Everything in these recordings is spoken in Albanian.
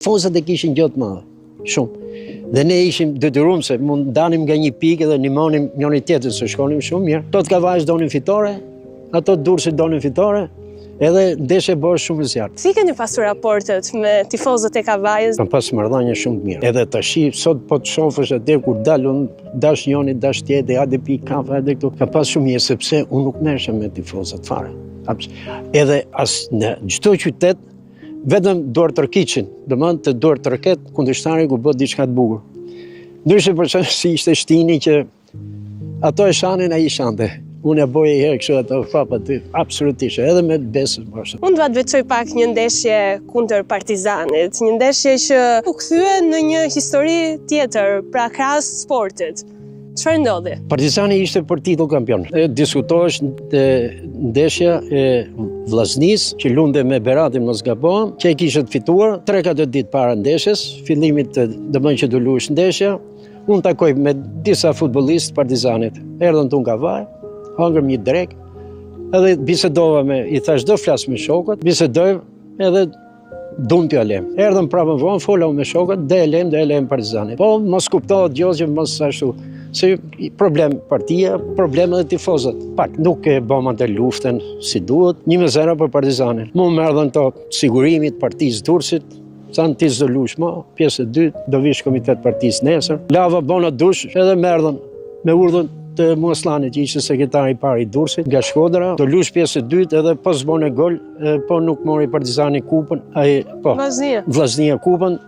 Tifozat e kishin gjotë madhe, shumë. Dhe ne ishim detyruar se mund danim nga një pikë dhe ndihmonim njëri tjetrin se shkonim shumë mirë. Ato të Kavajës donin fitore, ato të Durrësit donin fitore, edhe ndeshja bëhet shumë e zjarrt. Si keni pasur raportet me tifozët e Kavajës? Kam pas marrëdhënie shumë të mira. Edhe tash sot po të shohësh atë kur dalun dash njëri dash tjetri, hajde pi kafe, hajde këtu. Ka pas shumë mirë sepse unë nuk merresha me tifozat fare. Edhe as në çdo qytet vetëm duart tërkiqin, domethënë të duart tërket kundërshtari ku bëhet diçka të bukur. Ndryshe për shkak si ishte Shtini që ato e shanin, ai shante. Unë e boja herë kështu ato fapa ty, absolutisht, edhe me besën bashkë. Unë do të veçoj pak një ndeshje kundër Partizanit, një ndeshje që u kthye në një histori tjetër, pra krahas sportit. Çfarë ndodhi? Partizani ishte për titull kampion. Diskutohesh ndeshja e Vllaznisë që lunde me Beratin mos gabohem, që e kishte fituar 3-4 ditë para ndeshjes, fillimit domethënë që do luhesh ndeshja. Unë takoj me disa futbollistë Partizanit. Erdhën tu nga Kavaj, hangëm një drek, edhe bisedova i thash do flas me shokët, bisedoj edhe duam t'ju lëm. Erdhëm prapë vonë, fola me shokët, do e lëm Partizanit. Po mos kuptohet gjë që mos ashtu. Se problem partia, problem edhe tifozat. Pak, nuk e bëm atë luftën si duhet, 1-0 për Partizanin. Mu më erdhën to sigurimit partisë Durrësit, thanë ti s'do lush më, pjesë e dytë, do vish komitet partisë nesër. Lava bona dush, edhe më erdhën me urdhën të Muaslanit, që ishte sekretari i parë i Durrësit, nga Shkodra, do lush pjesë e dytë edhe pas bone gol, po nuk mori Partizani kupën, ai po. Vllaznia kupën,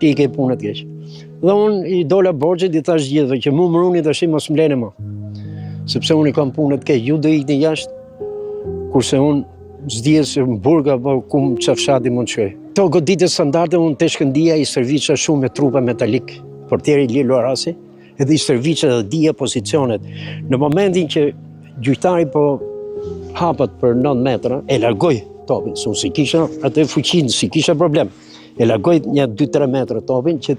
ti ke punët keq. Dhe unë i dola borxhet, i thash gjithëve që mu mëruni tash mos mbleni më. Sepse unë i kam punët keq, ju do ikni jashtë, kurse unë s'dihet se në burg apo ku çafshati mund të shkoj. Këto goditje standarde unë te Shkëndija i serviça shumë me trupa metalik, portieri Lilo Arasi, edhe i serviça dhe dija pozicionet. Në momentin që gjyqtari po hapat për 9 metra, e largoj topin, se unë si kisha atë fuqinë, si kisha problem. E largoj një 2-3 metra topin që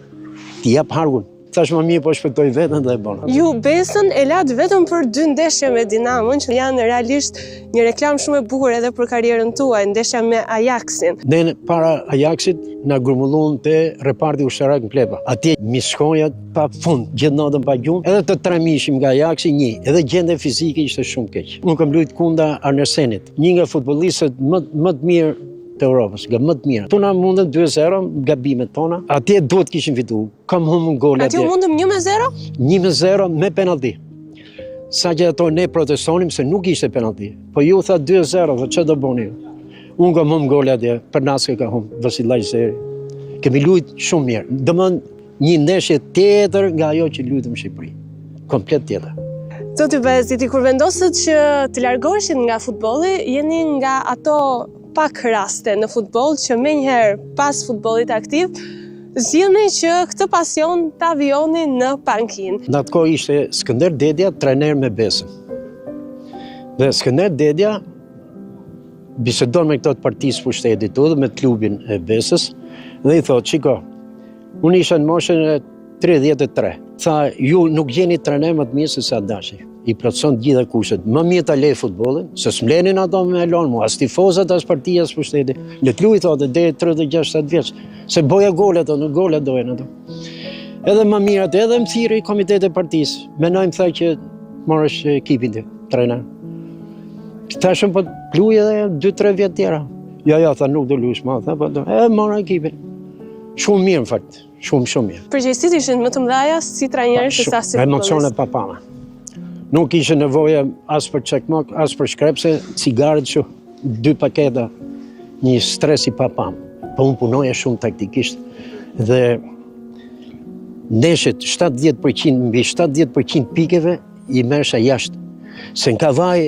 t'i jap hargun. Thash më mirë po shpëtoj veten dhe e bona. Ju besën e latë vetëm për 2 ndeshje me Dinamon, që janë realisht një reklam shumë e bukur edhe për karrierën tuaj, ndeshja me Ajaxin. Ne para Ajaxit na grumulluan te reparti ushtarak në Plepa. Atje mi shkonja pa fund, gjithë natën pa gjumë, edhe të 3 ishim nga Ajaxi, një, edhe gjendja fizike ishte shumë keq. Unë kam luajtur kundra Arnesenit, një nga futbollistët më të mirë të Europës, nga më të mirë. Tuna mundën 2-0, gabimet tona, atje duhet kishin fituar. Kam humbur gol atje. Atje mundëm 1-0? 1-0 me penalti. Sa që ato ne protestonim se nuk ishte penalti. Po ju tha 2-0, dhe që do boni? Unë kam humbur gol atje, për naske ka humbur, Vasilaj Zeri. Kemi luajtur shumë mirë. Domethënë një ndeshje tjetër nga ajo që luajtëm në Shqipëri. Komplet tjetër. Zoti Bayeziti, kur vendosët që të largoheshin nga futbolli, jeni nga ato pak raste në futboll që menjëherë pas futbollit aktiv zgjidhni që këtë pasion ta vijoni në pankinë. Në atë kohë ishte Skënder Dedja, trajner me Besën. Dhe Skënder Dedja bisedon me këto të partisë pushtetit dhe me klubin e Besës dhe i thotë, shiko, unë isha në moshën e 33. Tha, ju nuk jeni trajner më të mirë se sa Dashi. I plotson gjitha kushtet. Më mirë ta lej futbollin, se s'mblenin ato me elon mu, as tifozat, as partia, as pushteti. Le të luaj thotë deri 36 vjeç, se boja golet ato, nuk golet dojen ato. Edhe më mirë atë, edhe më thirri komiteti e partisë. Menojmë tha që morësh ekipin të trajner. Tashëm po luaj edhe 2-3 vjet tjera. Jo, tha nuk do luash më, tha po do. Mora ekipin. Shumë mirë në fakt, shumë mirë. Përgjegjësitë ishin më të mëdha si trajner se sa si futbollist. Emocione pa pama. Nuk ishe nevoja as për çakmak, as për shkrepse, cigaret që 2 paketa, një stres i papam. Po unë punoja shumë taktikisht dhe ndeshjet 70%, mbi 70% pikeve i merrsha jashtë. Se në Kavaj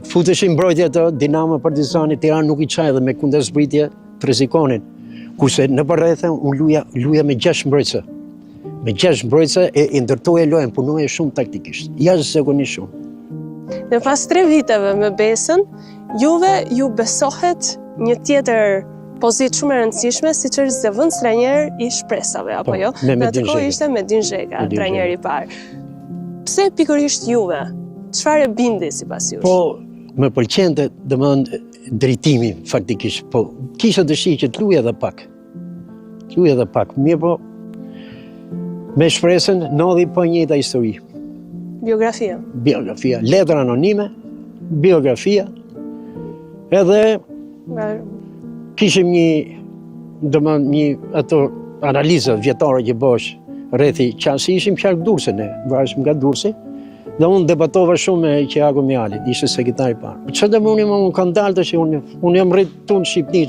futeshin mbrojtje të Dinamo, Partizani, Tiranë nuk i çaj dhe me kundërzbritje të rrezikonin. Kurse në përrethën unë luja me 6 mbrojtëse. Me 6 mbrojtëse e ndërtoja lojën, punoja shumë taktikisht. Jashtëzakonisht shumë. Dhe pas 3 viteve me Besën, juve ju besohet një tjetër pozitë shumë e rëndësishme, siç është zëvendës trajner i Shpresave, apo jo? Në atë kohë ishte Medin Zheka, trajneri i parë. Pse pikërisht juve? Çfarë e bindi sipas jush? Po, më pëlqente, domethënë drejtimi faktikisht, po kisha dëshirë që të luaja edhe pak. Ju edhe pak, mirë po, me shpresën, nodhi po njëjta histori. Biografia. Biografia, letra anonime, biografia, edhe kishim një ato analizat vjetare që bosh rrethi qasi, ishim qark Durrësi ne, varëshim nga Durrësi, dhe unë debatova shumë me Qiago Mjalin, ishte sekretari parë. Çfarë unë kam dalë që unë jam rritur në Shqipëri,